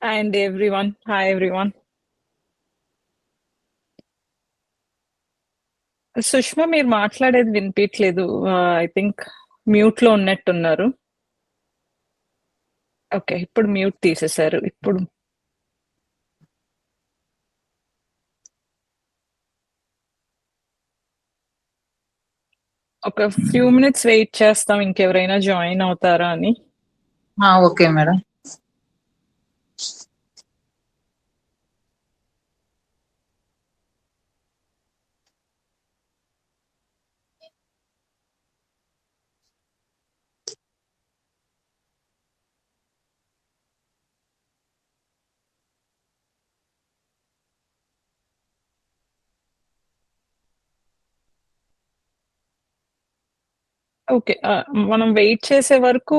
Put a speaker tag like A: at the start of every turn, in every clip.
A: And everyone. Hi, everyone. Sushma మీరు మాట్లాడేది వినిపించలేదు. ఐ థింక్ మ్యూట్ లో ఉన్నట్టున్నారు. ఓకే, ఇప్పుడు మ్యూట్ తీసేశారు. ఇప్పుడు ఒక ఫ్యూ మినిట్స్ వెయిట్ చేస్తాం ఇంకెవరైనా జాయిన్ అవుతారా అని.
B: Okay madam.
A: ఓకే, మనం వెయిట్ చేసే వరకు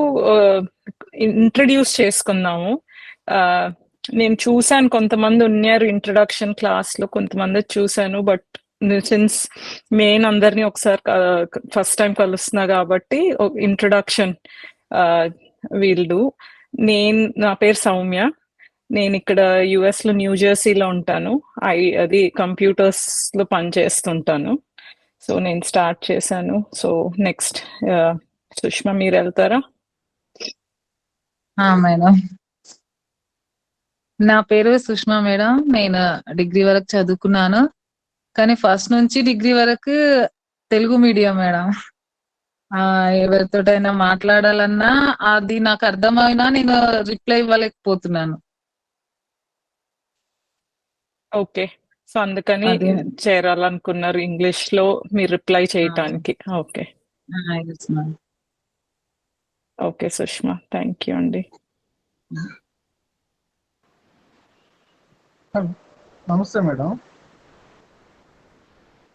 A: ఇంట్రడ్యూస్ చేసుకుందాము. నేను చూసాను కొంతమంది ఉన్నారు ఇంట్రడక్షన్ క్లాస్ లో, కొంతమంది చూసాను. బట్ సిన్స్ మెయిన్ అందరినీ ఒకసారి ఫస్ట్ టైం కలుస్తున్నా కాబట్టి ఇంట్రడక్షన్ వీళ్ళు. నా పేరు సౌమ్య. నేను ఇక్కడ యుఎస్ లో న్యూ జెర్సీలో ఉంటాను. అది కంప్యూటర్స్ లో పనిచేస్తుంటాను. సో నేను స్టార్ట్ చేశాను. సో నెక్స్ట్ సుష్మా మీరు వెళ్తారా?
B: మేడం, నా పేరు సుష్మా మేడం. నేను డిగ్రీ వరకు చదువుకున్నాను, కానీ ఫస్ట్ నుంచి డిగ్రీ వరకు తెలుగు మీడియం మేడం. ఎవరితోటైనా మాట్లాడాలన్నా అది నాకు అర్థమైనా నేను రిప్లై ఇవ్వలేకపోతున్నాను.
A: ఓకే, సో అందుకని
B: అదే.
A: చేరాలనుకున్నారు ఇంగ్లీష్ లో మీరు రిప్లై చేయటానికి. Okay okay Sushma, thank you అండి.
C: నమస్తే మేడం.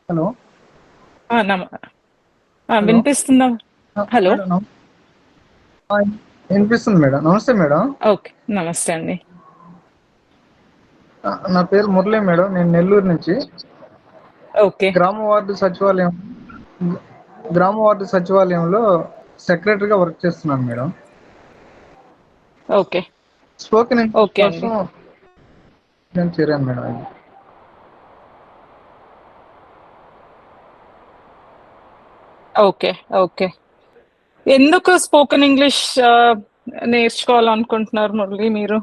C: హలో,
A: వినిపిస్తుందా? హలో,
C: వినిపిస్తుంది మేడం. నమస్తే మేడం.
A: ఓకే నమస్తే అండి.
C: నా పేరు మురళి మేడం. నేను నెల్లూరు నుంచి
A: ఓకే,
C: గ్రామ వార్డు సచివాలయంలో సెక్రటరీగా వర్క్ చేస్తున్నాను madam.
A: Okay
C: spoken English
A: okay
C: కోసం నేను చేరాను మేడం.
A: ఓకే ఓకే ఎందుకు స్పోకెన్ ఇంగ్లీష్ నేర్చుకోవాలనుకుంటున్నారు మురళి మీరు?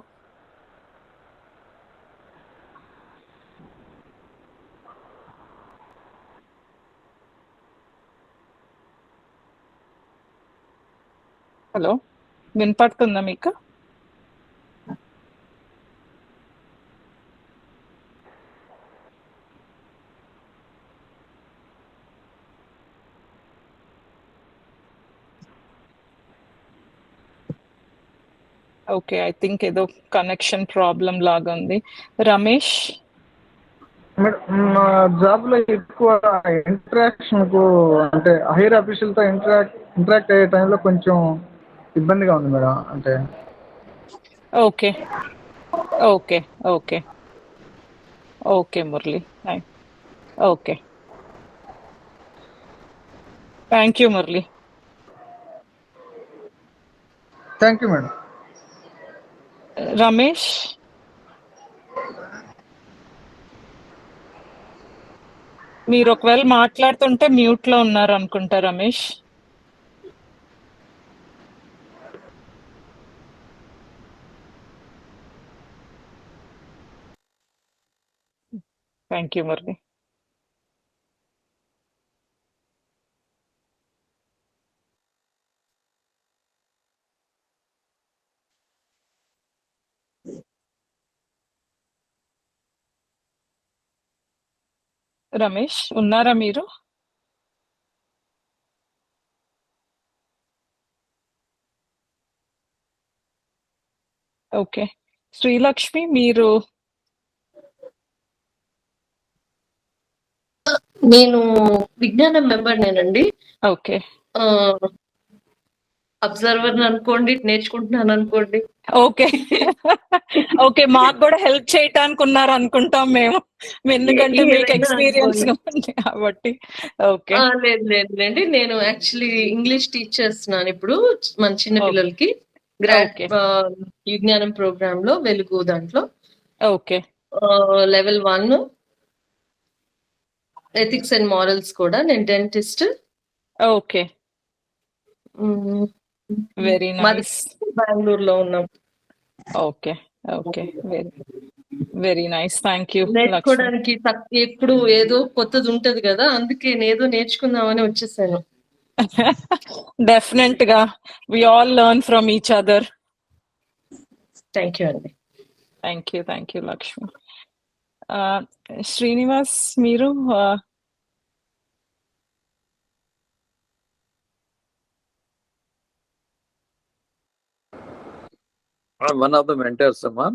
A: హలో, వినపడుతుందా మీకు? ఓకే, ఐ థింక్ ఏదో కనెక్షన్ ప్రాబ్లం లాగా ఉంది. రమేష్,
C: మేడం, మా జాబ్ లో ఎక్కువ ఇంటరాక్షన్ కు, అంటే హైయర్ అఫీషియల్ తో ఇంటరాక్ట్ అయ్యే టైంలో కొంచెం ఇబ్బందిగా ఉంది మేడం. అంటే
A: okay okay okay okay Murali, okay thank you Murali.
C: Thank you madam.
A: Ramesh, మీరు ఒకవేళ మాట్లాడుతుంటే మ్యూట్ లో ఉన్నారు అనుకుంటా రమేష్. Thank you Murali. రమేష్ ఉన్నారా మీరు? ఓకే, శ్రీలక్ష్మి మీరు?
D: నేను విజ్ఞానం మెంబర్ నేనండి.
A: ఓకే
D: అబ్జర్వర్ అనుకోండి, నేర్చుకుంటున్నాను అనుకోండి.
A: ఓకే ఓకే, మాకు కూడా హెల్ప్ చేయటానికి ఉన్నారు అనుకుంటాం మేము, ఎందుకంటే మీకు ఎక్స్పీరియన్స్ ఉంది కాబట్టి. ఓకే
D: లేదు లేదండి, నేను యాక్చువల్లీ ఇంగ్లీష్ టీచ్ చేస్తున్నాను ఇప్పుడు మన చిన్న పిల్లలకి. Grad
A: okay.
D: విజ్ఞానం ప్రోగ్రామ్ లో వెలుగు దాంట్లో
A: okay.
D: Level 1 ethics and morals కూడా. నేను డెంటిస్ట్.
A: ఓకే. వెరీ
D: మాది
A: నైస్.
D: బెంగళూరులో ఉన్నాం.
A: Okay. Okay. Very very nice. Thank you Lakshmi.
D: నేర్చుకోవడానికి ఎప్పుడు ఏదో కొత్తది ఉంటది కదా, అందుకే ఏదో నేర్చుకుందామని వచ్చేసాను.
A: డెఫినెట్ గా we all learn from each other.
D: Thank you అండి.
A: Thank you Lakshmi. శ్రీనివాస్ మీరు
E: I'm one of the mentors, Amma.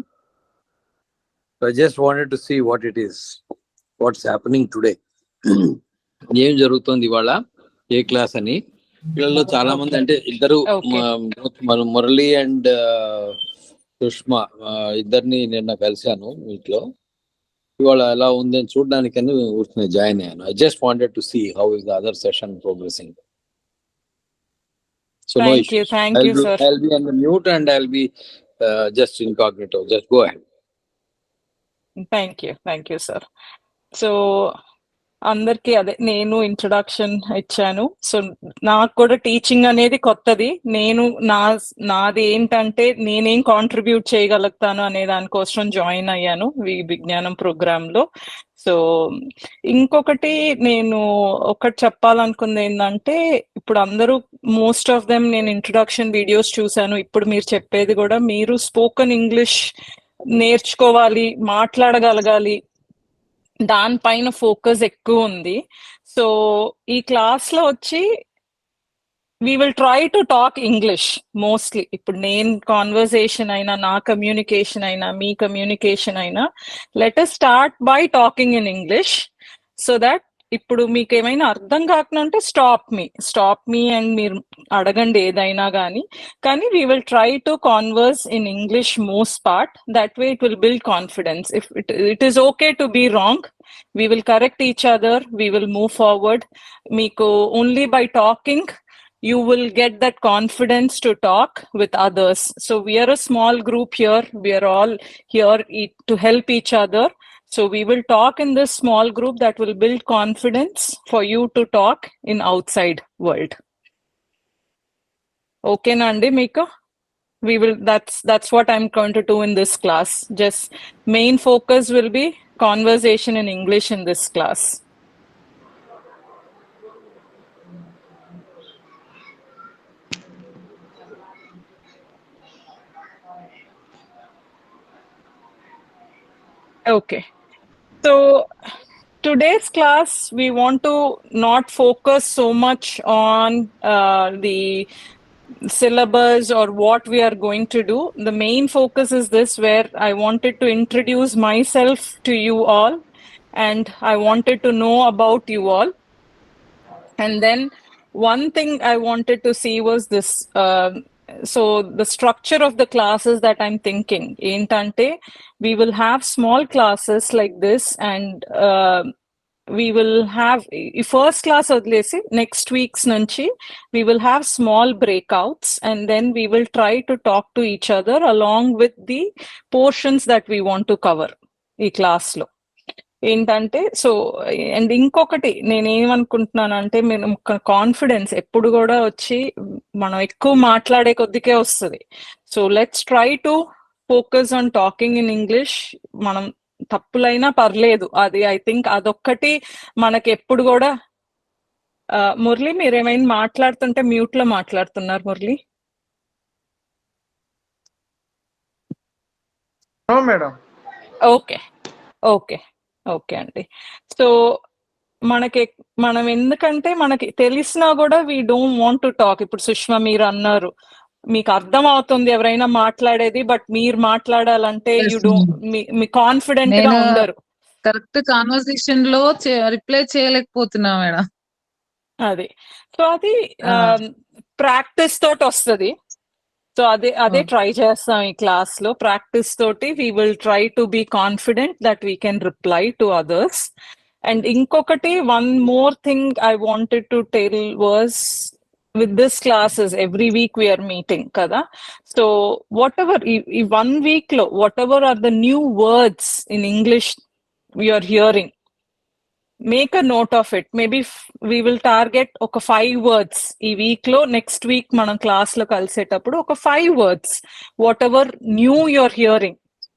E: So I just wanted to see what it is, what's happening today. ఏం జరుగుతుంది ఇవాళ, ఏ క్లాస్ అని. వీళ్ళలో చాలా మంది అంటే ఇద్దరు,
A: Okay.
E: మురళి అండ్ సుష్మా ఇద్దరిని నిన్న కలిశాను వీటిలో. ఇవాళ ఎలా ఉంది అని చూడడానికని ఊరికే జాయిన్ అయ్యాను. I just wanted to see how is the other session progressing. So no
A: Thank you,
E: issues.
A: thank you, sir.
E: I'll be on the mute and I'll be just incognito. Just go ahead.
A: Thank you sir. So అందరికి అదే నేను introduction ఇచ్చాను. So నాకు కూడా teaching అనేది కొత్తది. నాది ఏంటంటే నేనేం కాంట్రిబ్యూట్ చేయగలుగుతాను అనే దానికోసం జాయిన్ అయ్యాను ఈ విజ్ఞానం ప్రోగ్రామ్ లో. సో ఇంకొకటి నేను ఒకటి చెప్పాలనుకుంది ఏంటంటే, ఇప్పుడు అందరూ మోస్ట్ ఆఫ్ దెమ్ నేను ఇంట్రడక్షన్ వీడియోస్ చూసాను. ఇప్పుడు మీరు చెప్పేది కూడా, మీరు స్పోకెన్ ఇంగ్లీష్ నేర్చుకోవాలి, మాట్లాడగలగాలి, దానిపైన ఫోకస్ ఎక్కువ ఉంది. సో ఈ క్లాస్ లో వచ్చి we will try to talk English mostly. ఇప్పుడు నేను కాన్వర్సేషన్ అయినా, నా కమ్యూనికేషన్ అయినా, మీ కమ్యూనికేషన్ అయినా, let us start by talking in English. So that ఇప్పుడు మీకు ఏమైనా అర్థం కాకుండా స్టాప్ మీ అండ్ మీరు అడగండి ఏదైనా కానీ we will try to converse in English most part. That way it will build confidence. If it is okay to be wrong, we will correct each other, we will move forward. Meeku only by talking you will get that confidence to talk with others. So we are a small group here, we are all here to help each other. So we will talk in this small group that will build confidence for you to talk in outside world. Okay nandi meeku? We will, that's what I'm going to do in this class. Just main focus will be conversation in English in this class. Okay. So today's class, we want to not focus so much on the syllabus or what we are going to do. The main focus is this, where I wanted to introduce myself to you all and I wanted to know about you all. And then one thing I wanted to see was this, so the structure of the classes that I'm thinking entante, we will have small classes like this, and we will have first class odlesi next week's nunchi we will have small breakouts, and then we will try to talk to each other along with the portions that we want to cover ee class lo ఏంటంటే. So and ఇంకొకటి నేనేమనుకుంటున్నానంటే, మీరు confidence ఎప్పుడు కూడా వచ్చి మనం ఎక్కువ మాట్లాడే కొద్దికే వస్తుంది. So let's try to focus on talking in English. మనం తప్పులైనా పర్లేదు, అది ఐ థింక్ అదొక్కటి మనకి ఎప్పుడు కూడా. మురళి మీరేమైనా మాట్లాడుతుంటే మ్యూట్ లో మాట్లాడుతున్నారు Murali.
C: Madam.
A: Okay okay okay అండి. సో మనం ఎందుకంటే మనకి తెలిసినా కూడా we don't want to talk. ఇప్పుడు సుష్మా మీరు అన్నారు, మీకు అర్థం అవుతుంది ఎవరైనా మాట్లాడేది, బట్ మీరు మాట్లాడాలంటే యూ డోంట్, మీ కాన్ఫిడెంట్ గా ఉండరు.
B: కరెక్ట్ కాన్వర్సేషన్ లో రిప్లై చేయలేకపోతున్నా మేడం.
A: అది సో అది ప్రాక్టీస్ తోటి వస్తుంది. సో అదే ట్రై చేస్తాం ఈ క్లాస్ లో. ప్రాక్టీస్ తోటి we will try to be confident that we can reply to others. And ఇంకొకటి, one more thing I wanted to tell was, with this classes every week we are meeting kada. So whatever 1 week lo whatever are the new words in English we are hearing, make a note of it. Maybe we will target oka 5 words ee week lo. Next week మనం class లో కలిసేటప్పుడు ఒక 5 words whatever new you're hearing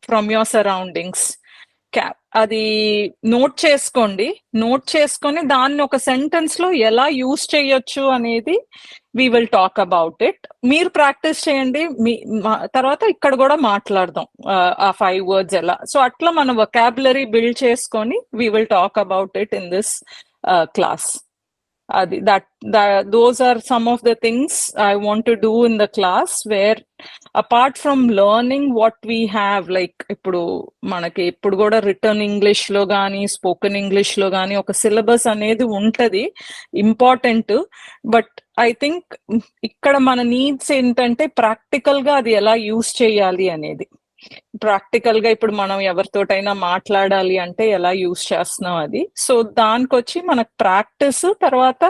A: from your surroundings, అది note చేసుకోండి. Note చేసుకొని దాన్ని ఒక sentence లో ఎలా యూజ్ చేయొచ్చు అనేది we will talk about it. మీరు ప్రాక్టీస్ చేయండి, తర్వాత ఇక్కడ కూడా మాట్లాడదాం ఆ 5 words ఎలా. సో అట్లా మన వొకాబులరీ బిల్డ్ చేసుకొని we will talk about it in this class. Those are some of the things I want to do in the class, where apart from learning what we have, like ఇప్పుడు మనకి ఇప్పుడు కూడా return English లో గానీ spoken English లో గానీ ఒక syllabus అనేది ఉంటది, ఇంపార్టెంట్. బట్ ఐ థింక్ ఇక్కడ మన నీడ్స్ ఏంటంటే ప్రాక్టికల్ గా అది ఎలా యూజ్ చేయాలి అనేది. ప్రాక్టికల్ గా ఇప్పుడు మనం ఎవరితోటైనా మాట్లాడాలి అంటే ఎలా యూజ్ చేస్తున్నాం అది. సో దానికొచ్చి మనకు ప్రాక్టీస్, తర్వాత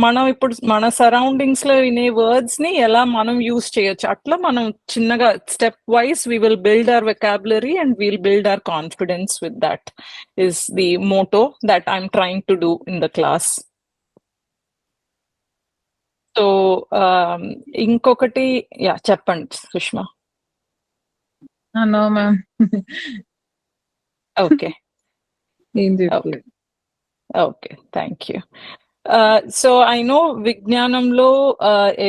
A: మనం ఇప్పుడు మన సరౌండింగ్స్ లో వినే వర్డ్స్ ని ఎలా మనం యూజ్ చేయొచ్చు, అట్లా మనం చిన్నగా step wise we will build our vocabulary and we'll build our confidence with that is the motto that I'm trying to do in the class. So ఇంకొకటి చెప్పండి సుష్మా.
B: No ma'am.
A: ఓకే
B: ఏం చెప్పలేదు.
A: Okay, thank you. So I know Vijnanamlo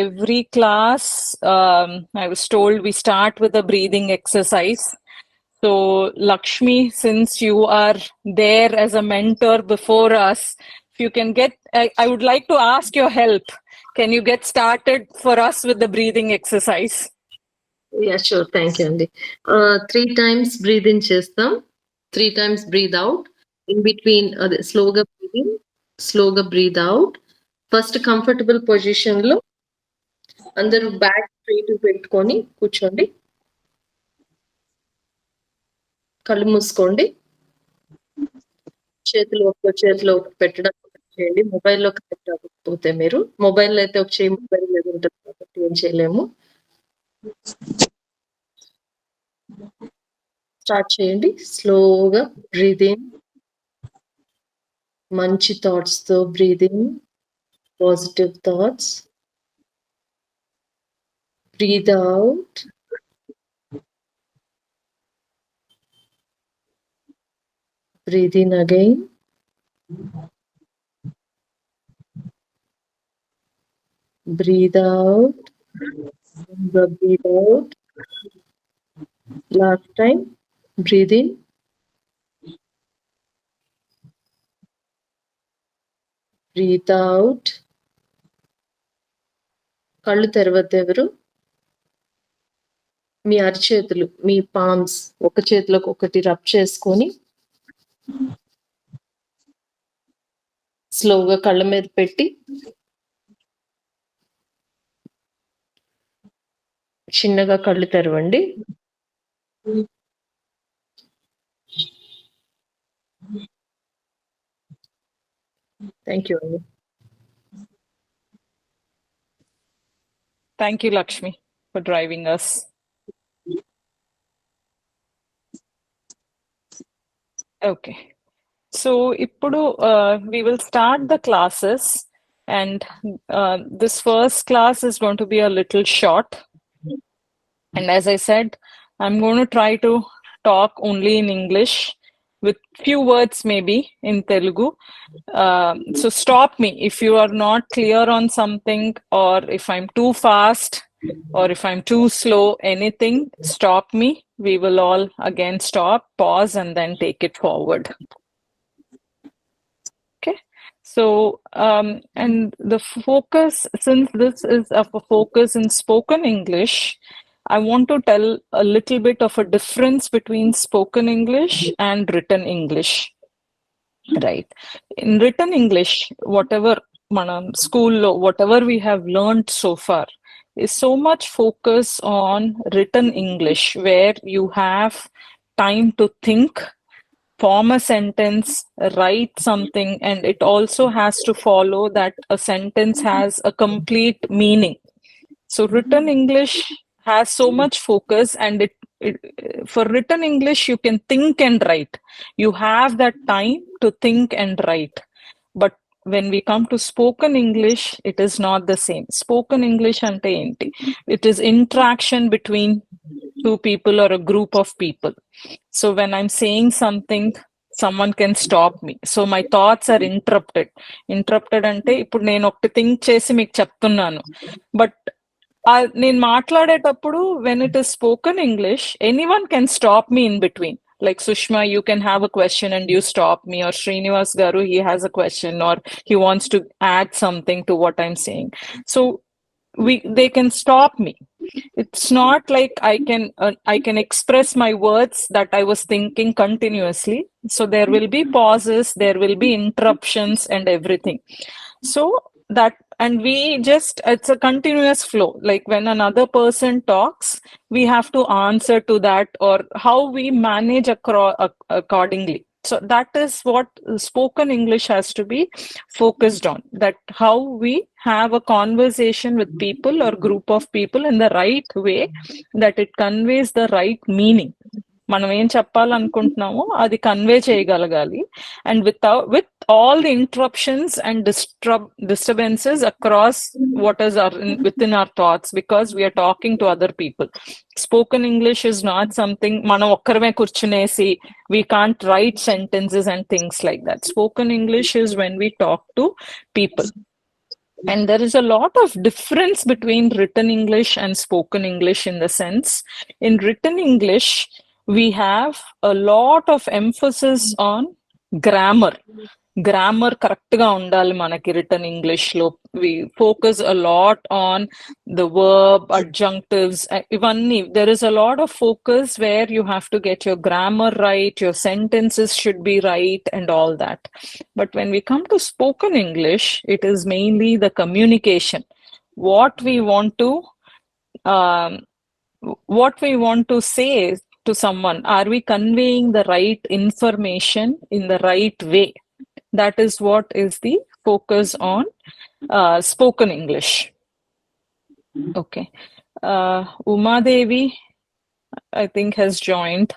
A: every class I was told we start with a breathing exercise. So Lakshmi, since you are there as a mentor before us, if you can get, I would like to ask your help. Can you get started for us with the breathing exercise?
D: Yeah, sure. Thank you, Andy. 3 times breathe in chestam, 3 times breathe out. In between, slowga breathe in, slowga breathe out. First comfortable position lo andaru back straight పెట్టుకొని కూర్చోండి. కళ్ళు మూసుకోండి. చేతులు ఒక చేతిలో పెట్టడం చేయండి. మొబైల్లో కనెక్ట్ అవ్వకపోతే మీరు మొబైల్ అయితే ఒక చేయి మొబైల్ మీద ఉంటుంది కాబట్టి ఏం చేయలేము. స్టార్ట్ చేయండి. స్లోగా బ్రీదింగ్, మంచి థాట్స్ తో breathing, positive thoughts. Breathe out. Breathe in again. Breathe out. Breathe out. Last time. Breathe in. Breathe out. కళ్ళు తెరవద్దు ఎవరు. మీ అరిచేతులు, మీ పామ్స్ ఒక చేతిలోకి ఒకటి రబ్ చేసుకొని స్లోగా కళ్ళ మీద పెట్టి చిన్నగా కళ్ళు తెరవండి. థ్యాంక్ యూ అండి.
A: Thank you, Lakshmi, for driving us. Okay. So, ippudu we will start the classes, and this first class is going to be a little short. And as I said, I'm going to try to talk only in English with few words maybe in Telugu. So stop me if you are not clear on something, or if I'm too fast, or if I'm too slow, anything, stop me. We will all again stop, pause, and then take it forward. Okay. So, and the focus, since this is a focus in spoken English, I want to tell a little bit of a difference between spoken English and written English. Right. In written English, whatever manam school lo, whatever we have learned so far is so much focus on written English, where you have time to think, form a sentence, write something, and it also has to follow that a sentence has a complete meaning. So written English has so much focus, and for written English, you can think and write. You have that time to think and write. But when we come to spoken English, it is not the same. Spoken English ante enti? It is interaction between two people or a group of people. So when I'm saying something, someone can stop me. So my thoughts are interrupted. Interrupted ante ఇప్పుడు నేను ఒకటి think చేసి మీకు చెప్తున్నాను. But నేను మాట్లాడేటప్పుడు when it is spoken English, anyone can stop me in between. Like Sushma, you can have a question and you stop me, or Srinivas Garu, he has a question or he wants to add something to what I'm saying. So they can stop me. It's not like I can express my words that I was thinking continuously. So there will be pauses, there will be interruptions and everything. So that, and it's a continuous flow. Like when another person talks, we have to answer to that, or how we manage accordingly. So that is what spoken English has to be focused on, that how we have a conversation with people or group of people in the right way, that it conveys the right meaning. మనం ఏం చెప్పాలనుకుంటున్నామో అది convey చేయగలగాలి, and with all the interruptions and disturbances across what is within our thoughts, because we are talking to other people. Spoken English is not something మనం ఒక్కరమే కూర్చునేసి we can't write sentences and things like that. Spoken English is when we talk to people. And there is a lot of difference between written English and spoken English, in the sense, in written English, we have a lot of emphasis on grammar. Grammar correct ga undali manaki written English lo. We focus a lot on the verb, adjunctives, ivanni. There is a lot of focus where you have to get your grammar right, your sentences should be right and all that. But when we come to spoken English, it is mainly the communication. What we want to say to someone, are we conveying the right information in the right way? That is what is the focus on spoken English. Okay. Uma Devi, I think, has joined.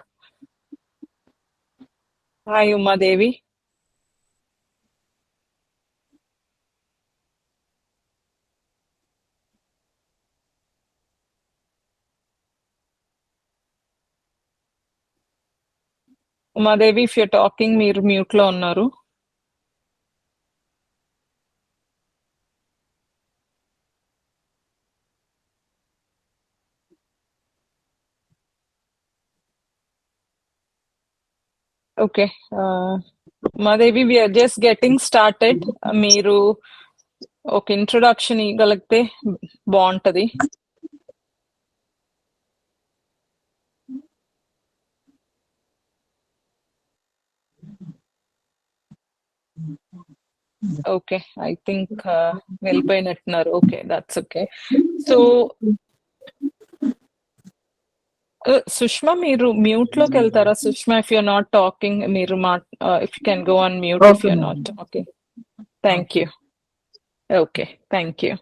A: Hi, Uma Devi. Uma Devi, if you're talking, మీరు mute లో ఉన్నారు. Okay. Madevi, we are just getting started. మీరు ఒక introduction ఇవ్వగలిగితే బాగుంటది. Okay, I think వెళ్ళిపోయినట్టున్నారు. Okay, that's okay. So Sushma, మీరు mute లోకి వెళ్తారా? Sushma, if you're not talking, మీరు if you can go on mute if you're not. Okay, thank you. Okay, thank you.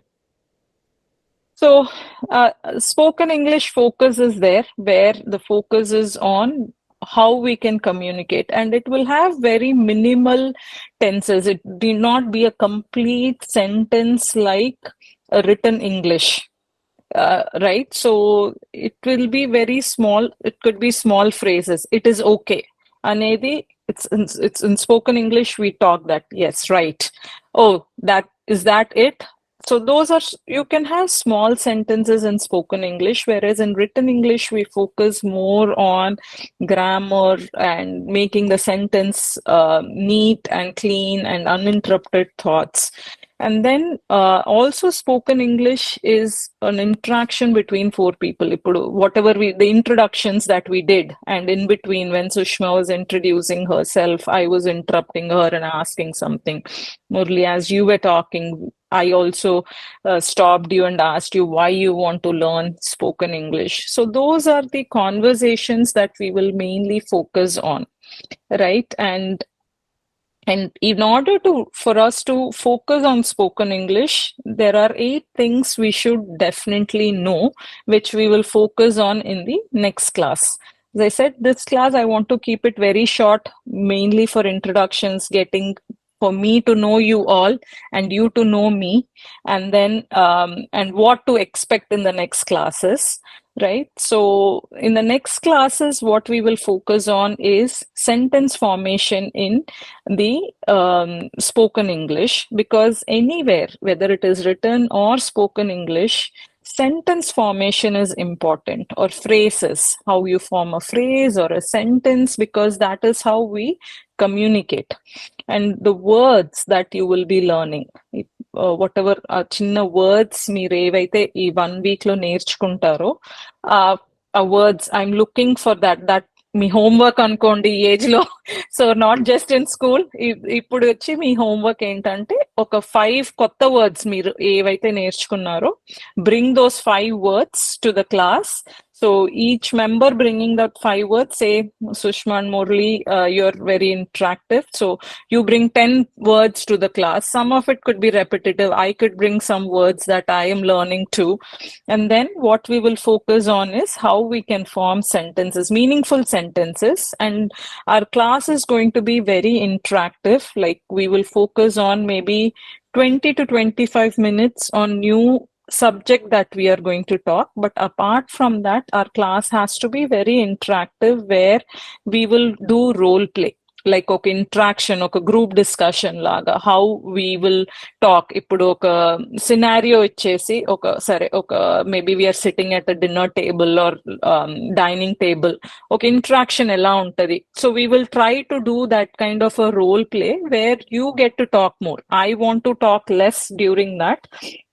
A: So spoken English focus is there, where the focus is on how we can communicate, and it will have very minimal tenses. It will not be a complete sentence like a written English. Right, so it will be very small. It could be small phrases. It is okay anedi, it's in spoken English we talk that, yes, right, oh, that is that it. So those are, you can have small sentences in spoken English, whereas in written English we focus more on grammar and making the sentence neat and clean and uninterrupted thoughts. And then also spoken English is an interaction between four people. Whatever the introductions that we did, and in between when Sushma was introducing herself, I was interrupting her and asking something. Murli, as you were talking, I also stopped you and asked you why you want to learn spoken English. So those are the conversations that we will mainly focus on. right? And in order for us to focus on spoken English, there are 8 things we should definitely know, which we will focus on in the next class. As I said, this class I want to keep it very short, mainly for introductions, for me to know you all and you to know me, and then and what to expect in the next classes. Right. So in the next classes, what we will focus on is sentence formation in the spoken English, because anywhere, whether it is written or spoken English, sentence formation is important, or phrases, how you form a phrase or a sentence, because that is how we communicate. And the words that you will be learning, whatever చిన్న words మీరు ఏవైతే ఈ 1 week లో నేర్చుకుంటారో ఆ words I'm looking for that me homework అనుకోండి ఈ age లో. So not just in school, ఇప్పుడు వచ్చి మీ హోంవర్క్ ఏంటంటే ఒక 5 కొత్త వర్డ్స్ మీరు ఏవైతే నేర్చుకున్నారో, bring those 5 words to the class. So each member bringing that 5 words, say Sushma and Murli, you're very interactive. So you bring 10 words to the class. Some of it could be repetitive. I could bring some words that I am learning too. And then what we will focus on is how we can form sentences, meaningful sentences. And our class is going to be very interactive. Like we will focus on maybe 20 to 25 minutes on new subject that we are going to talk. But apart from that, our class has to be very interactive, where we will do role play, like ఒక interaction, ఒక group discussion లాగా, how we will talk. ఇప్పుడు ఒక scenario ఇచ్చేసి ఒక maybe we're sitting at a dinner table or dining table, ఒక interaction ఎలా ఉంటది. So we will try to do that kind of a role play where you get to talk more. I want to talk less during that,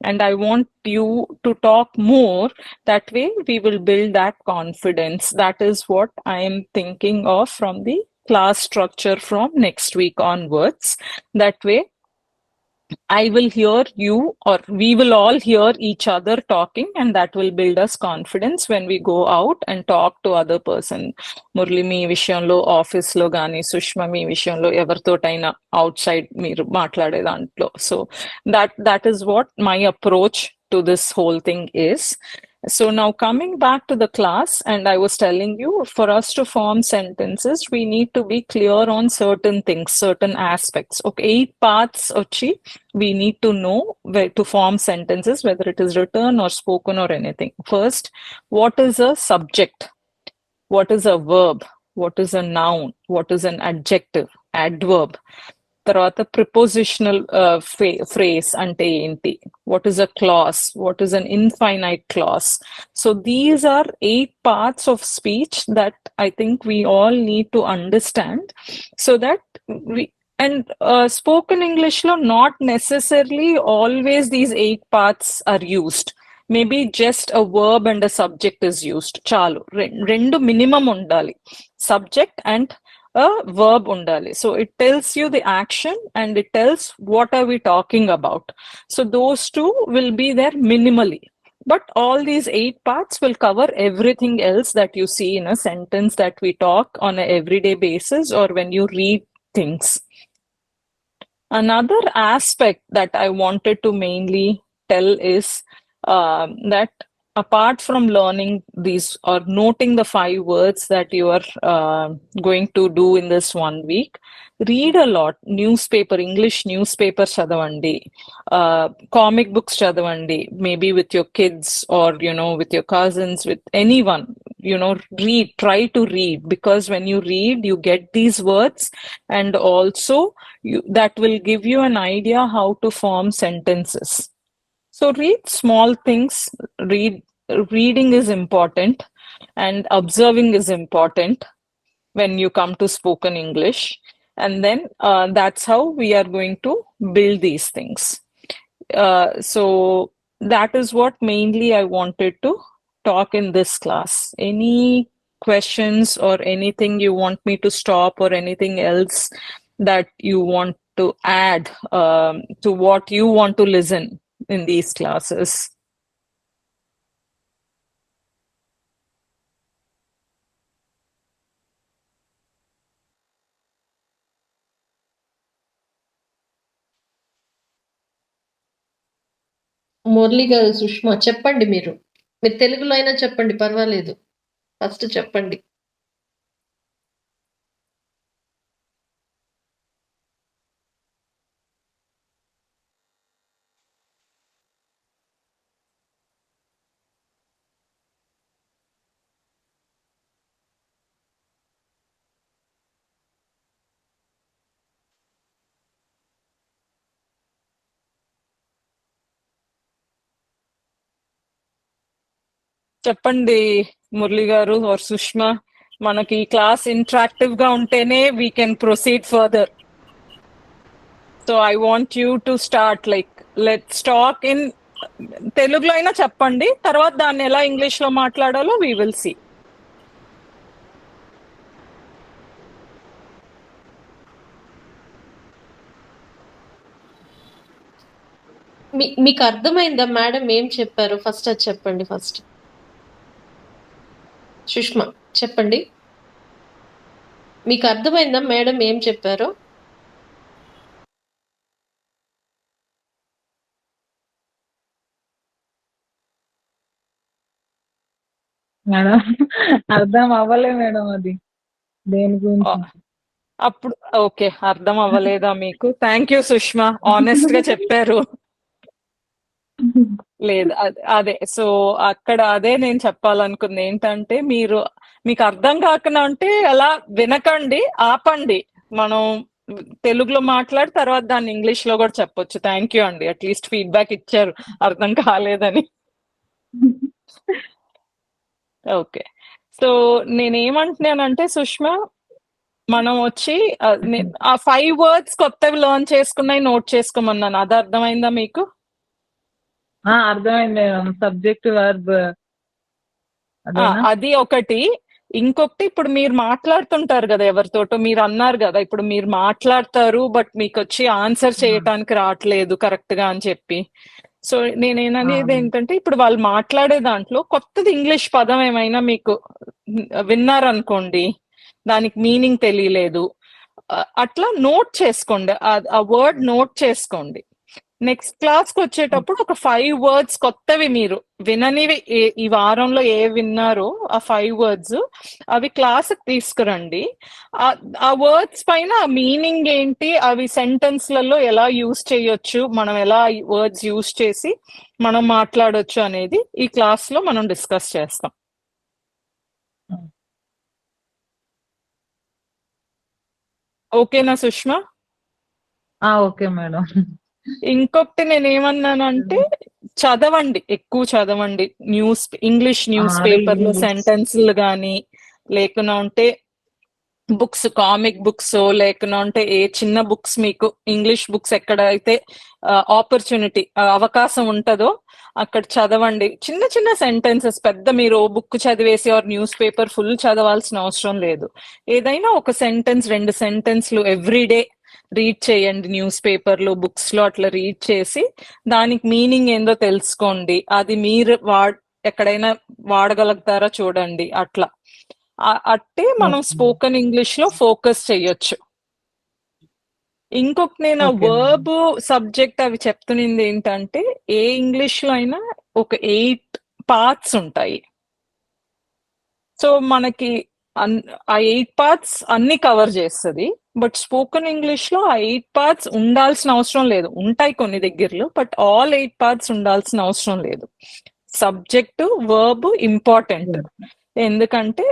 A: and I want you to talk more. That way we will build that confidence. That is what I am thinking of from the class structure from next week onwards. That way I will hear you, or we will all hear each other talking, and that will build us confidence when we go out and talk to other person. Murli మీ విషయంలో office లో గానీ, సుష్మా మీ విషయంలో ఎవరితోటైనా out side మీరు మాట్లాడే దాంట్లో. So that is what my approach to this whole thing is. So now coming back to the class, and I was telling you, for us to form sentences, we need to be clear on certain things, certain aspects. Okay, 8 parts ochi we need to know where to form sentences, whether it is written or spoken or anything. First, what is a subject? What is a verb? What is a noun? What is an adjective, adverb? తర్వాత prepositional phrase అంటే ఏంటి, what is a clause, what is an infinite clause. So these are 8 parts of speech that I think we all need to understand, so that we, and spoken English lo not necessarily always these 8 parts are used. Maybe just a verb and a subject is used. చాలు, రెండు minimum ఉండాలి, subject and a verb undali. So it tells you the action and it tells what are we talking about. So those two will be there minimally. But all these 8 parts will cover everything else that you see in a sentence that we talk on an everyday basis, or when you read things. Another aspect that I wanted to mainly tell is that apart from learning these or noting the 5 words that you are going to do in this 1 week, read a lot. Newspaper, English newspaper chadavandi, comic books chadavandi, maybe with your kids or with your cousins, with anyone. Read, try to read, because when you read you get these words, and also that will give you an idea how to form sentences. So read small things. Reading is important, and observing is important when you come to spoken English. And then that's how we are going to build these things. So that is what mainly I wanted to talk in this class. Any questions or anything you want me to stop, or anything else that you want to add to what you want to listen in these classes?
D: Murali గారు, సుష్మా చెప్పండి. మీరు తెలుగులో అయినా చెప్పండి, పర్వాలేదు. First చెప్పండి.
A: చెప్పండి మురళి గారు ఆర్ సుష్మా. మనకి క్లాస్ ఇంటరాక్టివ్ గా ఉంటేనే we can proceed further. So I want you to start like let's talk in తెలుగులో అయినా చెప్పండి, తర్వాత దాన్ని ఎలా ఇంగ్లీష్ లో మాట్లాడాలో వీ విల్ సీ.
D: మీకు అర్థమైందా మేడం ఏం చెప్పారు? ఫస్ట్ అది చెప్పండి. ఫస్ట్ సుష్మా చెప్పండి, మీకు అర్థమైందా మేడం ఏం చెప్పారు?
B: మేడం అర్థం అవ్వలే మేడం, అది దేని గురించి.
A: అప్పుడు ఓకే, అర్థం అవ్వలేదా మీకు? థ్యాంక్ యూ సుష్మా, ఆనెస్ట్ గా చెప్పారు. లేదు అదే సో అక్కడ అదే నేను చెప్పాలనుకుంది ఏంటంటే, మీకు అర్థం కాకుండా అంటే అలా వినకండి, ఆపండి. మనం తెలుగులో మాట్లాడి తర్వాత దాన్ని ఇంగ్లీష్ లో కూడా చెప్పొచ్చు. థ్యాంక్ యూ అండి, అట్లీస్ట్ ఫీడ్బ్యాక్ ఇచ్చారు అర్థం కాలేదని. ఓకే, సో నేనేమంటున్నానంటే సుష్మా, మనం వచ్చి ఆ 5 words కొత్తవి లర్న్ చేసుకున్నాయి నోట్ చేసుకోమన్నాను, అది అర్థమైందా మీకు?
B: అర్థమైంది మేడం. సబ్జెక్ట్ వర్బ్
A: అది ఒకటి. ఇంకొకటి, ఇప్పుడు మీరు మాట్లాడుతుంటారు కదా ఎవరితోటో, మీరు అన్నారు కదా ఇప్పుడు మీరు మాట్లాడతారు బట్ మీకు వచ్చి ఆన్సర్ చేయటానికి రావట్లేదు కరెక్ట్ గా అని చెప్పి. సో నేనేననేది ఏంటంటే, ఇప్పుడు వాళ్ళు మాట్లాడే దాంట్లో కొత్తది ఇంగ్లీష్ పదం ఏమైనా మీకు విన్నారనుకోండి, దానికి మీనింగ్ తెలియలేదు, అట్లా నోట్ చేసుకోండి, ఆ వర్డ్ నోట్ చేసుకోండి. నెక్స్ట్ క్లాస్ కి వచ్చేటప్పుడు ఒక 5 words కొత్తవి మీరు విననివి ఈ వారంలో ఏ విన్నారో ఆ 5 words అవి క్లాస్ తీసుకురండి. ఆ వర్డ్స్ పైన మీనింగ్ ఏంటి, అవి సెంటెన్స్లలో ఎలా యూజ్ చేయొచ్చు, మనం ఎలా వర్డ్స్ యూజ్ చేసి మనం మాట్లాడొచ్చు అనేది ఈ క్లాస్ లో మనం డిస్కస్ చేస్తాం. ఓకేనా సుష్మా?
B: Okay madam.
A: ఇంకొకటి నేనేమన్నానంటే, చదవండి, ఎక్కువ చదవండి. ఇంగ్లీష్ న్యూస్ పేపర్ లో సెంటెన్స్లు కానీ, లేకున్నా ఉంటే బుక్స్, కామిక్ బుక్స్, లేకున్నా ఉంటే ఏ చిన్న బుక్స్ మీకు ఇంగ్లీష్ బుక్స్ ఎక్కడైతే ఆపర్చునిటీ అవకాశం ఉంటుందో అక్కడ చదవండి. చిన్న చిన్న సెంటెన్సెస్, పెద్ద మీరు బుక్ చదివేసి ఆర్ న్యూస్ పేపర్ ఫుల్ చదవాల్సిన అవసరం లేదు. ఏదైనా ఒక సెంటెన్స్ 2 సెంటెన్స్లు ఎవ్రీడే రీడ్ చేయండి. న్యూస్ పేపర్లు, బుక్స్ లో అట్లా రీడ్ చేసి దానికి మీనింగ్ ఏందో తెలుసుకోండి. అది మీరు ఎక్కడైనా వాడగలుగుతారా చూడండి. అట్లా అట్టే మనం స్పోకెన్ ఇంగ్లీష్ లో ఫోకస్ చెయ్యొచ్చు. ఇంకొక నేను వర్బ్, సబ్జెక్ట్ అవి చెప్తున్నది ఏంటంటే, ఏ ఇంగ్లీష్ లో అయినా ఒక 8 parts ఉంటాయి. సో మనకి ఆ 8 parts అన్ని కవర్ చేస్తుంది. బట్ స్పోకెన్ ఇంగ్లీష్ లో ఆ 8 parts ఉండాల్సిన అవసరం లేదు. ఉంటాయి కొన్ని దగ్గరలో, బట్ ఆల్ 8 parts ఉండాల్సిన అవసరం లేదు. Subject, verb important. ఎందుకంటే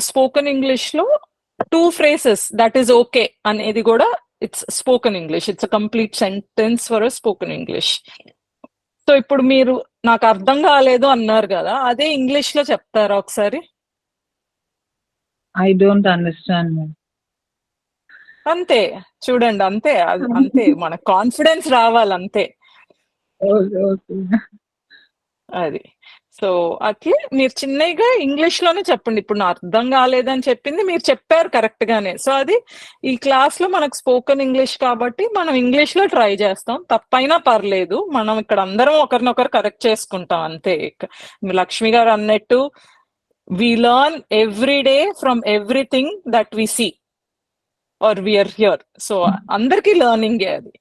A: స్పోకెన్ ఇంగ్లీష్ లో 2 phrases దట్ ఈస్ ఓకే అనేది కూడా it's spoken English. It's a complete sentence for a spoken English. So ఇప్పుడు మీరు నాకు అర్థం కాలేదు అన్నారు కదా, అదే ఇంగ్లీష్ లో చెప్తారా ఒకసారి?
B: I don't understand.
A: అంతే, చూడండి, అంతే. అంతే, మన కాన్ఫిడెన్స్ రావాలి, అంతే. అది సో అట్లే మీరు చిన్నగా ఇంగ్లీష్ లోనే చెప్పండి. ఇప్పుడు నా అర్థం కాలేదని చెప్పింది మీరు చెప్పారు కరెక్ట్ గానే. సో అది ఈ క్లాస్ లో మనకు స్పోకెన్ ఇంగ్లీష్ కాబట్టి మనం ఇంగ్లీష్ లో ట్రై చేస్తాం. తప్పైనా పర్లేదు, మనం ఇక్కడ అందరం ఒకరినొకరు కరెక్ట్ చేసుకుంటాం, అంతే. లక్ష్మి గారు అన్నట్టు we learn every day from everything that we see or we are here. So అందరికీ లర్నింగ్ అది.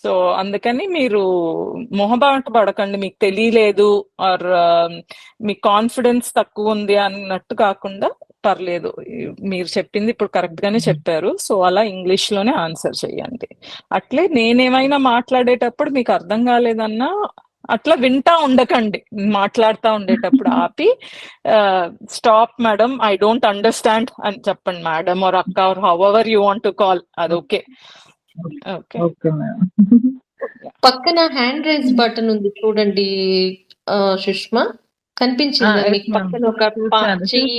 A: సో అందుకని మీరు మొహమాట పడకండి, మీకు తెలియలేదు ఆర్ మీ కాన్ఫిడెన్స్ తక్కువ ఉంది అన్నట్టు కాకుండా పర్లేదు, మీరు చెప్పింది ఇప్పుడు కరెక్ట్ గానే చెప్పారు, సో అలా ఇంగ్లీష్ లోనే ఆన్సర్ చెయ్యండి. అట్లే నేనేమైనా మాట్లాడేటప్పుడు మీకు అర్థం కాలేదన్నా అట్లా వింటా ఉండకండి, మాట్లాడుతూ ఉండేటప్పుడు ఆపి stop madam, I don't understand అని చెప్పండి, మేడం ఆర్ అక్క or however you want to call, అది ఓకే. Okay,
B: okay madam.
D: పక్కన హ్యాండ్ రైజ్ బటన్ ఉంది చూడండి సుష్మా, కనిపించిందా మీకు? పక్కన ఒక చెయ్యి,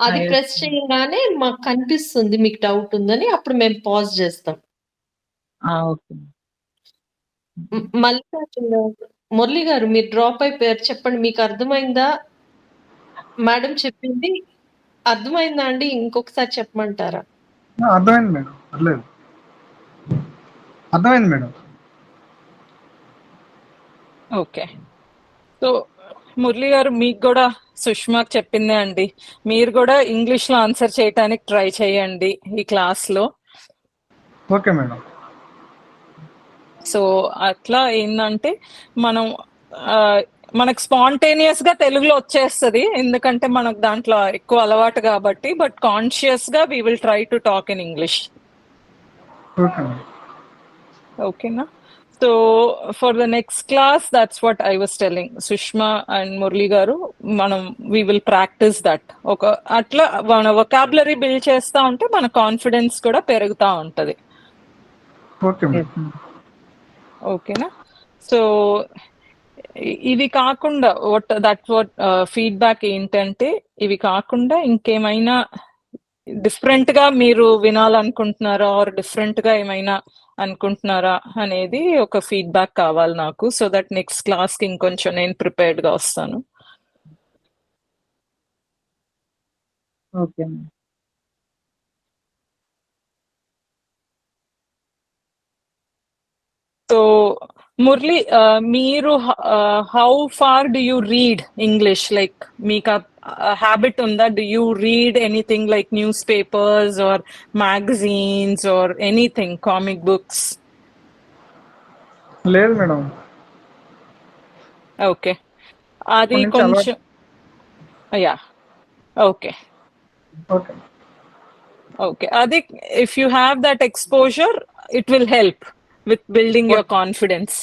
D: అది ప్రెస్ చేయగానే మాకు కనిపిస్తుంది మీకు డౌట్ ఉందని, అప్పుడు మేము పాజ్ చేస్తాం. మల్లికార్జున మురళి గారు, మీరు డ్రాప్ అయిపోయారు, చెప్పండి మీకు అర్థమైందా? మేడం చెప్పింది అర్థమైందా అండి? ఇంకొకసారి చెప్పమంటారా?
C: అర్థమైంది మేడం, పర్లేదు, అర్థమైంది మేడం.
A: ఓకే. సో మురళి గారు, మీకు కూడా సుష్మాకి చెప్పిందే అండి, మీరు కూడా ఇంగ్లీష్ లో ఆన్సర్ చేయడానికి ట్రై చేయండి ఈ క్లాస్ లో.
C: Okay madam.
A: సో అట్లా ఏంటంటే మనం మనకు స్పాంటేనియస్ గా తెలుగులో వచ్చేస్తుంది, ఎందుకంటే మనకు దాంట్లో ఎక్కువ అలవాటు కాబట్టి, బట్ కాన్షియస్ గా we will try to talk in English.
C: Okay madam.
A: ఓకేనా? So for the next class, that's what I was telling Sushma and Murali గారు, మనం వీ విల్ ప్రాక్టీస్ దట్. అట్లా మన వొకాబులరీ బిల్డ్ చేస్తా ఉంటే మన కాన్ఫిడెన్స్ కూడా పెరుగుతూ ఉంటది.
C: Okay madam.
A: ఓకేనా? సో ఇవి కాకుండా వాట్ ఫీడ్బ్యాక్ ఏంటంటే, ఇవి కాకుండా ఇంకేమైనా డిఫరెంట్ గా మీరు వినాలనుకుంటున్నారా ఆర్ డిఫరెంట్ గా ఏమైనా అనుకుంటున్నారా అనేది ఒక ఫీడ్బ్యాక్ కావాలి నాకు, సో దట్ నెక్స్ట్ క్లాస్ కి ఇంకొంచెం నేను ప్రిపేర్డ్ గా వస్తాను.
B: ఓకే.
A: సో మురళి, మీరు how far do you read English? Like మీకు హ్యాబిట్ ఉందా? Do you read anything like newspapers or magazines or anything, comic books?
C: లేదు మేడం.
A: ఓకే, అది కొంచెం యా ఓకే.
C: ఓకే.
A: ఓకే, అది if you have that exposure, it will help with building your confidence.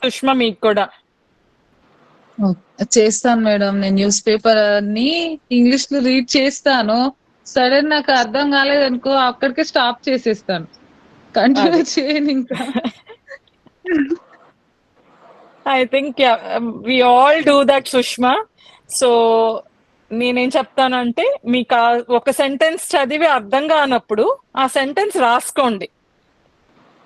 A: Sushma, మీకు కూడా
B: చేస్తాను madam. నేను newspaper అన్ని English లో రీడ్ చేస్తాను. సడన్ నాకు అర్థం కాలేదనుకో, అక్కడికే స్టాప్ చేసేస్తాను, కంటిన్యూ చేయను ఇంకా.
A: I think we all do that Sushma. So నేనేం చెప్తానంటే, మీకు ఒక సెంటెన్స్ చదివి అర్థం కానప్పుడు ఆ సెంటెన్స్ రాసుకోండి.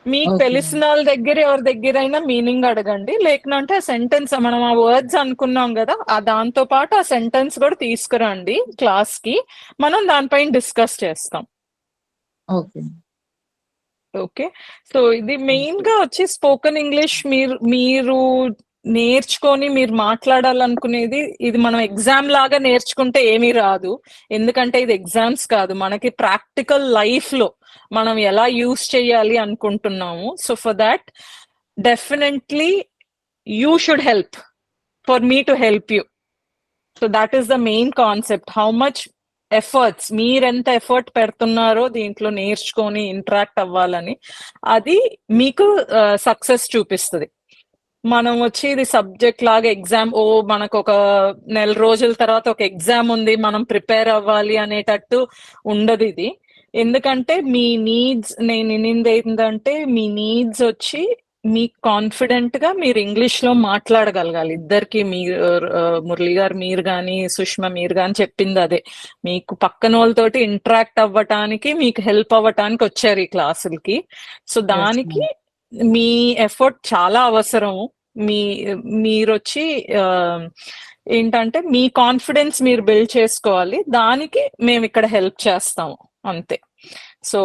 A: మీకు తెలిసిన వాళ్ళ దగ్గర ఎవరి దగ్గర అయినా మీనింగ్ అడగండి, లేకుంటే ఆ సెంటెన్స్ మనం ఆ వర్డ్స్ అనుకున్నాం కదా, దాంతో పాటు ఆ సెంటెన్స్ కూడా తీసుకురండి క్లాస్ కి, మనం దానిపైన డిస్కస్ చేస్తాం. ఓకే. సో ఇది మెయిన్ గా వచ్చి స్పోకెన్ ఇంగ్లీష్ మీరు నేర్చుకొని మీరు మాట్లాడాలనుకునేది, ఇది మనం ఎగ్జామ్ లాగా నేర్చుకుంటే ఏమీ రాదు, ఎందుకంటే ఇది ఎగ్జామ్స్ కాదు, మనకి ప్రాక్టికల్ లైఫ్ లో మనం ఎలా యూస్ చేయాలి అనుకుంటున్నాము. So for that definitely you should help for me to help you. So that is the main concept. How much efforts, మీరెంత ఎఫర్ట్ పెడుతున్నారో దీంట్లో నేర్చుకొని ఇంటరాక్ట్ అవ్వాలని, అది మీకు సక్సెస్ చూపిస్తుంది. మనం వచ్చి ఇది సబ్జెక్ట్ లాగా ఎగ్జామ్, మనకు ఒక నెల రోజుల తర్వాత ఒక ఎగ్జామ్ ఉంది, మనం ప్రిపేర్ అవ్వాలి అనేటట్టు ఉండదు ఇది. ఎందుకంటే మీ నీడ్స్, నేను వినింది ఏంటంటే, మీ నీడ్స్ వచ్చి మీకు కాన్ఫిడెంట్ గా మీరు ఇంగ్లీష్ లో మాట్లాడగలగాలి. ఇద్దరికి, మీరు మురళి గారు మీరు కానీ సుష్మా మీరు కానీ చెప్పింది అదే, మీకు పక్కన వాళ్ళతోటి ఇంటరాక్ట్ అవ్వటానికి, మీకు హెల్ప్ అవ్వటానికి వచ్చారు ఈ క్లాసులకి. సో దానికి మీ ఎఫర్ట్ చాలా అవసరము. మీరు వచ్చి ఏంటంటే మీ కాన్ఫిడెన్స్ మీరు బిల్డ్ చేసుకోవాలి, దానికి మేము ఇక్కడ హెల్ప్ చేస్తాము అంతే. సో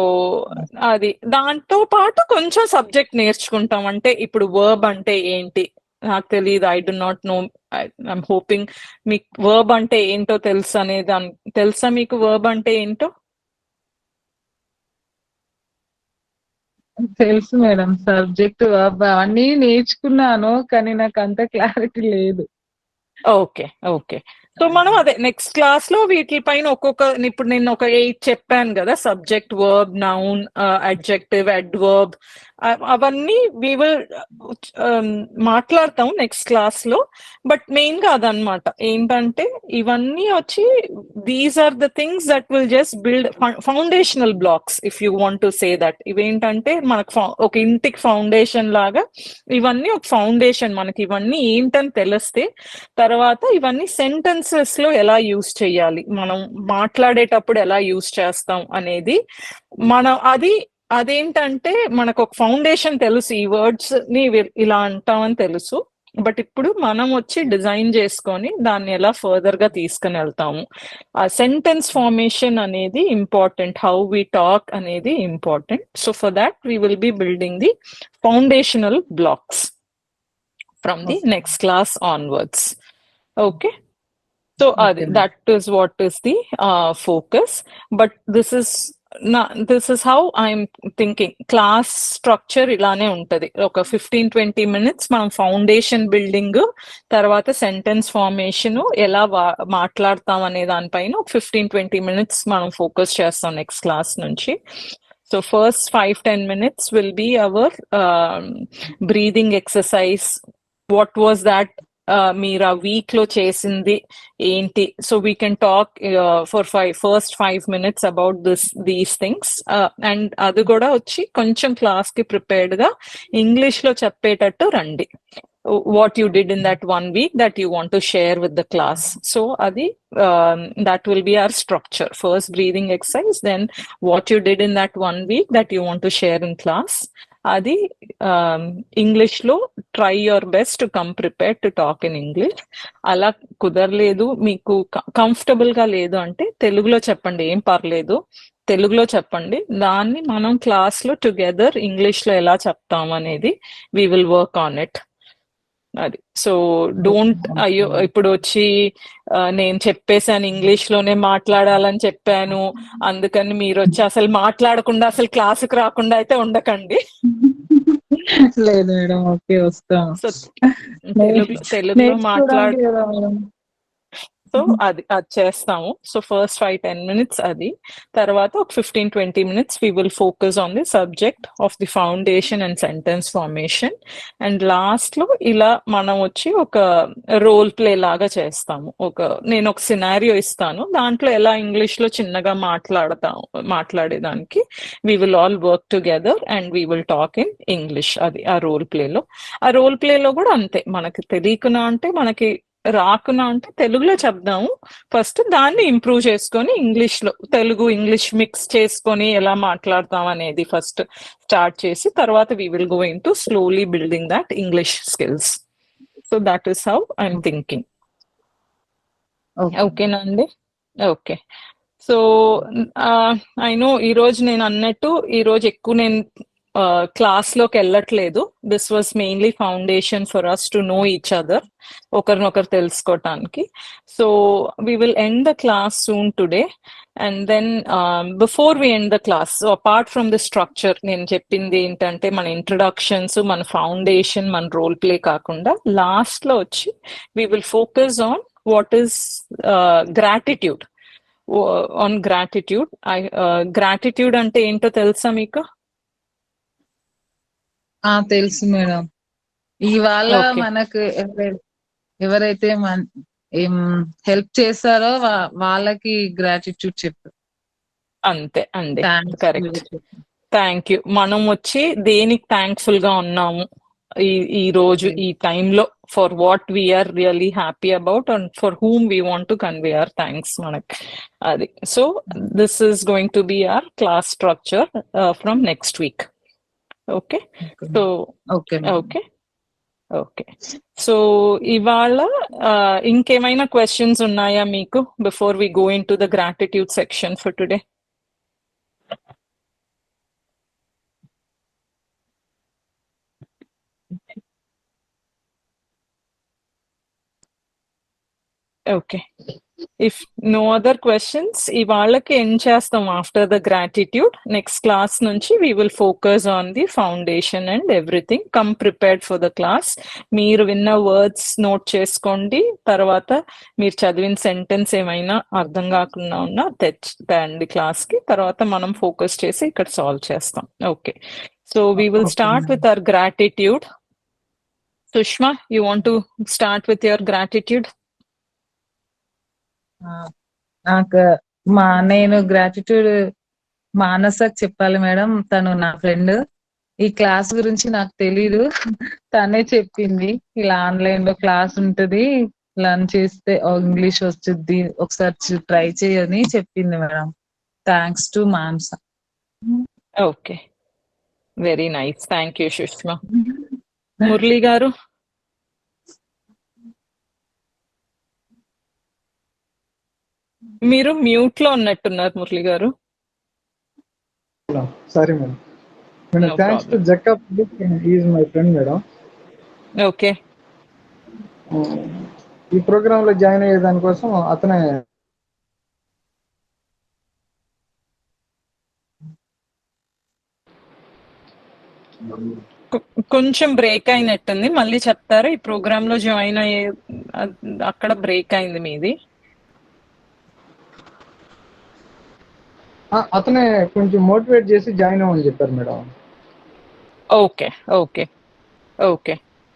A: అది దాంతో పాటు కొంచెం సబ్జెక్ట్ నేర్చుకుంటాం. అంటే ఇప్పుడు వర్బ్ అంటే ఏంటి నాకు తెలియదు, I do not know, I'm hoping మీకు వర్బ్ అంటే ఏంటో తెలుసు అనేది. తెలుసా మీకు వర్బ్ అంటే ఏంటో?
B: తెలుసు మేడం సబ్జెక్ట్ అవన్నీ నేర్చుకున్నాను కానీ నాకు అంత క్లారిటీ లేదు.
A: ఓకే. ఓకే. సో, మనం అదే నెక్స్ట్ క్లాస్‌లో వీటిలపైన ఇప్పుడు నేను ఒక 8 చెప్పాను గదా! Subject, verb, noun, adjective, adverb అవన్నీ వి విల్ మాట్లాడతాం నెక్స్ట్ క్లాస్‌లో. బట్ మెయిన్‌గా అదనమాట. ఏంటంటే ఇవన్నీ వచ్చి these are the things that will just build foundational blocks if you want to say that. ఇవేంటంటే మనకు ఒక ఇంటికి ఫౌండేషన్ లాగా ఇవన్నీ ఒక ఫౌండేషన్. మనకి ఇవన్నీ ఏంటని తెలిస్తే తర్వాత ఇవన్నీ సెంటెన్సెస్ లో ఎలా యూజ్ చేయాలి, మనం మాట్లాడేటప్పుడు ఎలా యూజ్ చేస్తాం అనేది అదేంటంటే మనకు ఒక ఫౌండేషన్ తెలుసు, ఈ వర్డ్స్ ని ఇలా అంటామని తెలుసు. బట్ ఇప్పుడు మనం వచ్చి డిజైన్ చేసుకొని దాన్ని ఎలా ఫర్దర్ గా తీసుకుని వెళ్తాము. ఆ సెంటెన్స్ ఫార్మేషన్ అనేది ఇంపార్టెంట్, హౌ వి టాక్ అనేది important. So for that we will be building the foundational blocks from the next class onwards. Okay. So that is what is the focus. But this is how I'm thinking. Class structure ilane untadi. Oka 15-20 minutes మనం foundation building, తర్వాత sentence formation ఎలా మాట్లాడతాం అనే దానిపైన 15-20 minutes మనం focus చేస్తాం next class నుంచి. So first 5-10 minutes will be our breathing exercise. What was that మీరు ఆ వీక్ లో చేసింది ఏంటి? So we can talk for first 5 minutes about these things. And అది కూడా వచ్చి కొంచెం క్లాస్ కి ప్రిపేర్డ్ గా ఇంగ్లీష్ లో చెప్పేటట్టు రండి. What you did in that 1 week that you want to share with the class. So adi that will be our structure. First breathing exercise, then what you did in that 1 week that you want to share in class. అది English లో try your best to come prepare to talk in English. అలా కుదరలేదు, మీకు comfortable గా లేదు అంటే తెలుగులో చెప్పండి, ఏం పర్లేదు, తెలుగులో చెప్పండి. దాన్ని మనం క్లాస్ లో టుగెదర్ ఇంగ్లీష్ లో ఎలా చెప్తాం అనేది we will work on it. అది. సో డోంట్ అయ్యో ఇప్పుడు వచ్చి నేను చెప్పేశాను ఇంగ్లీష్ లోనే మాట్లాడాలని చెప్పాను, అందుకని మీరు వచ్చి అసలు మాట్లాడకుండా అసలు క్లాసుకు రాకుండా అయితే ఉండకండి.
B: లేదు మేడం, ఓకే వస్తాం.
A: సో తెలుగులో
B: నేర్చుకోవడానికి కదా మేడం.
A: సో అది చేస్తాము. సో ఫస్ట్ 5-10 minutes అది, తర్వాత ఒక 15-20 minutes we will focus on the subject of the foundation and sentence formation. And last లో ఇలా మనం వచ్చి ఒక రోల్ ప్లే లాగా చేస్తాము. నేను ఒక సినారియో ఇస్తాను, దాంట్లో ఎలా ఇంగ్లీష్ లో చిన్నగా మాట్లాడేదానికి we will all work together and we will talk in English. అది ఆ రోల్ ప్లేలో. ఆ రోల్ ప్లేలో కూడా అంతే, మనకి తెలియకున్నా అంటే మనకి రాకున్నా అంటే తెలుగులో చెప్దాము ఫస్ట్, దాన్ని ఇంప్రూవ్ చేసుకొని ఇంగ్లీష్ లో తెలుగు ఇంగ్లీష్ మిక్స్ చేసుకొని ఎలా మాట్లాడతాం అనేది ఫస్ట్ స్టార్ట్ చేసి తర్వాత we will go in to slowly building that English skills. So that is how I'm thinking. ఓకేనా అండి? ఓకే. సో ఐ నో ఈరోజు నేను అన్నట్టు ఈరోజు ఎక్కువ నేను క్లాస్ లోకి వెళ్ళట్లేదు. This was mainly foundation for us to know each other, ఒకరినొకరు తెలుసుకోవటానికి. So we will end the class soon today. And then before we end the class, so apart from the structure నేను చెప్పింది ఏంటంటే మన introductions, మన foundation, మన role play కాకుండా last లో వచ్చి we will focus on what is gratitude. On gratitude. Gratitude అంటే ఏంటో తెలుసా మీకు?
B: తెలుసు మేడం. ఇవాళ మనకు ఎవరైతే హెల్ప్ చేస్తారో వాళ్ళకి గ్రాటిట్యూడ్ చెప్పు.
A: అంతే అండి, కరెక్ట్. Thank you. మనం వచ్చి దేనికి థ్యాంక్ఫుల్ గా ఉన్నాము ఈ రోజు ఈ టైంలో, for what we're really happy about and for whom we want to convey our thanks మనకి. అది. So this is going to be our class structure from next week. Okay. So okay. So ఇవాళ ఇంకేమైనా questions ఉన్నాయా మీకు before we go into the gratitude section for today? Okay. If no other questions ఇవాళకి end చేస్తాం after the gratitude. Next class నుంచి we will focus on the foundation and everything. Come prepared for the class. మీరు విన్న words note చేసుకోండి. తర్వాత మీరు చదివిన sentence ఏమైనా అర్థం కాకుండా ఉన్నా తెండి క్లాస్కి. తర్వాత మనం ఫోకస్ చేసి ఇక్కడ సాల్వ్ చేస్తాం. Okay, so we will start with our gratitude. Sushma, you want to start with your gratitude?
B: నాకు నేను గ్రాటిట్యూడ్ మానసకు చెప్పాలి మేడం. తను నా ఫ్రెండ్. ఈ క్లాస్ గురించి నాకు తెలీదు, తనే చెప్పింది. ఇలా ఆన్లైన్ లో క్లాస్ ఉంటది, లర్న్ చేస్తే ఇంగ్లీష్ వస్తుంది, ఒకసారి ట్రై చేయని చెప్పింది madam. Thanks to Manasa.
A: Okay, very nice. Thank you Sushma. Murali గారు, మీరు మ్యూట్ లో ఉన్నట్టున్నారు మురళి గారు.
C: Sorry madam. Madam, thanks to Jakka, is my friend madam.
A: Okay,
C: ఈ ప్రోగ్రామ్ లో జాయిన్ అయ్యే దానికోసం అతనే.
A: కొంచెం బ్రేక్ అయినట్టుంది, మళ్ళీ చెప్తారా? ఈ ప్రోగ్రామ్ లో జాయిన్ అయ్యే అక్కడ బ్రేక్ అయింది మీది.
C: అతనే కొంచెం మోటివేట్ చేసి జాయిన్ అవ్వని చెప్పారు madam.
A: Okay okay okay,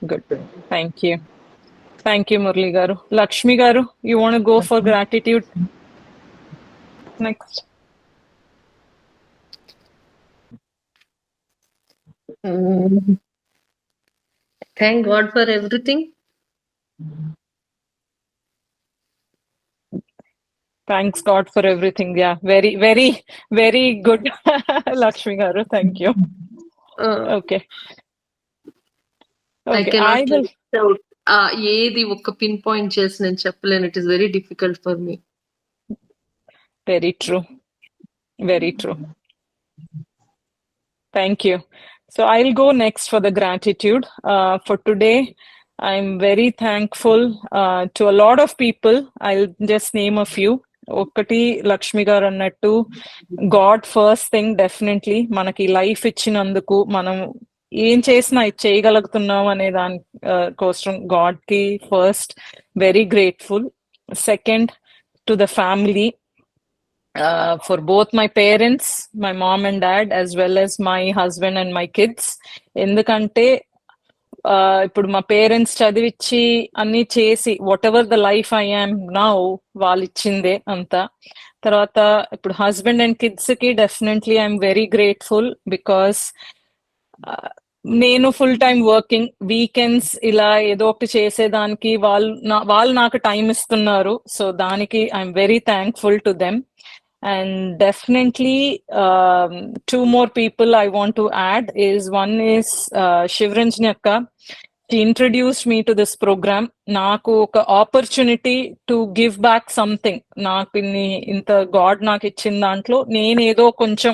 A: good. Thank you Murali గారు. లక్ష్మి గారు, you want go for gratitude next?
D: Thank God for everything.
A: Thanks God for everything. Yeah, very, very, very good. Lakshmi garu, thank you. Okay.
D: I
A: Okay,
D: cannot
A: I will.
D: list out. ఏది ఒక్క pin point చేసి నేను చెప్పలేను. It is very difficult for me.
A: Very true. Very true. Thank you. So I'll go next for the gratitude. For today, I'm very thankful to a lot of people. I'll just name a few. ఒకటి, లక్ష్మి గారు అన్నట్టు God first thing. Definitely మనకి life ఇచ్చినందుకు, మనం ఏం చేసినా ఇది చేయగలుగుతున్నాం అనే దాని కోసం గాడ్ కి first very grateful. Second, to the family, for both my parents, my mom and dad, as well as my husband and my kids. ఎందుకంటే ఇప్పుడు మా పేరెంట్స్ చదివిచ్చి అన్ని చేసి what ever the life I am now వాళ్ళు ఇచ్చిందే అంతా. తర్వాత ఇప్పుడు హస్బెండ్ అండ్ కిడ్స్ కి definitely I'm very grateful, because నేను ఫుల్ టైం వర్కింగ్, వీకెండ్స్ ఇలా ఏదో ఒకటి చేసేదానికి వాళ్ళు నాకు టైం ఇస్తున్నారు. సో దానికి I'm very thankful to them. And definitely two more people I want to add is one is Shivranjani akka. She introduced me to this program. Naku oka opportunity to give back something. Naku inta God నాకు ఇచ్చిన దాంట్లో నేను ఏదో కొంచెం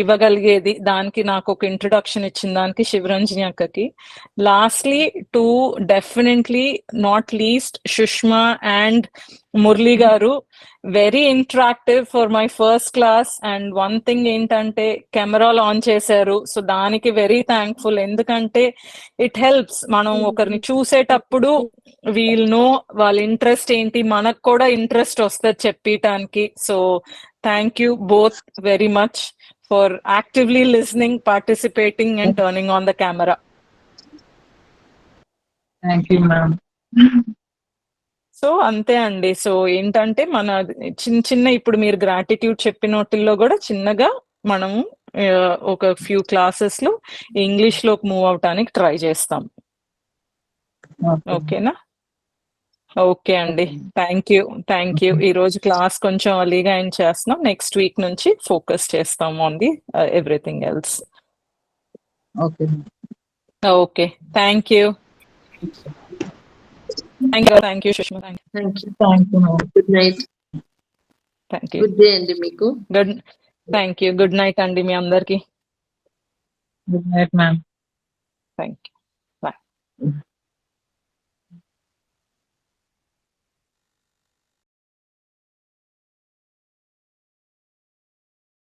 A: ఇవ్వగలిగేది, దానికి నాకు ఒక introduction ఇచ్చిన దానికి శివరంజని అక్కకి. Lastly to definitely not least Sushma and Murali గారు. Very interactive for my first class. And one thing ఏంటంటే కెమెరాలు ఆన్ చేశారు, సో దానికి వెరీ థ్యాంక్ఫుల్. ఎందుకంటే ఇట్ హెల్ప్స్, మనం ఒకరిని చూసేటప్పుడు వీల్ నో వాళ్ళ ఇంట్రెస్ట్ ఏంటి, మనకు కూడా ఇంట్రెస్ట్ వస్తుంది చెప్పటానికి. So thank you both very much for actively listening, participating and turning on the camera.
B: Thank you ma'am.
A: So అంతే అండి. సో ఏంటంటే మన చిన్న చిన్న ఇప్పుడు మీరు గ్రాటిట్యూడ్ చెప్పిన వాటిల్లో కూడా చిన్నగా మనము ఒక ఫ్యూ క్లాసెస్ లో ఇంగ్లీష్ లోకి మూవ్ అవటానికి ట్రై చేస్తాం. ఓకేనా? ఓకే అండి, థ్యాంక్ యూ. ఈ రోజు క్లాస్ కొంచెం అలీగా ఎండ్ చేస్తున్నాం. నెక్స్ట్ వీక్ నుంచి ఫోకస్ చేస్తాం on the everything else. Okay, thank you. Thank you Sushma.
D: Thank you.
B: Good
D: night.
A: Thank you.
D: Good day అండి మీకు.
A: Thank you. Good night అండి మీ అందరికి.
B: Good night ma'am.
A: Thank you. Bye.